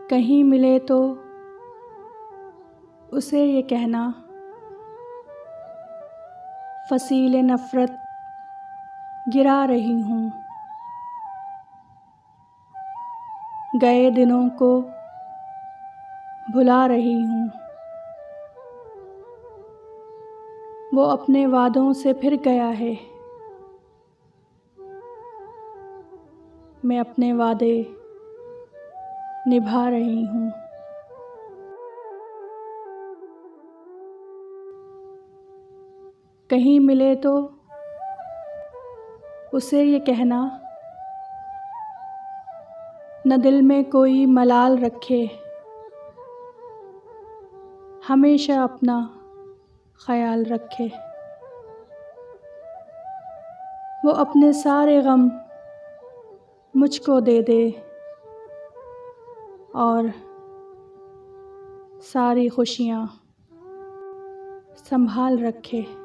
कहीं मिले तो उसे ये कहना, फसीले नफ़रत गिरा रही हूँ। गए दिनों को भुला रही हूँ। वो अपने वादों से फिर गया है। मैं अपने वादे निभा रही हूँ। कहीं मिले तो उसे ये कहना, न दिल में कोई मलाल रखे, हमेशा अपना ख्याल रखे। वो अपने सारे गम मुझको दे दे और सारी खुशियाँ संभाल रखे।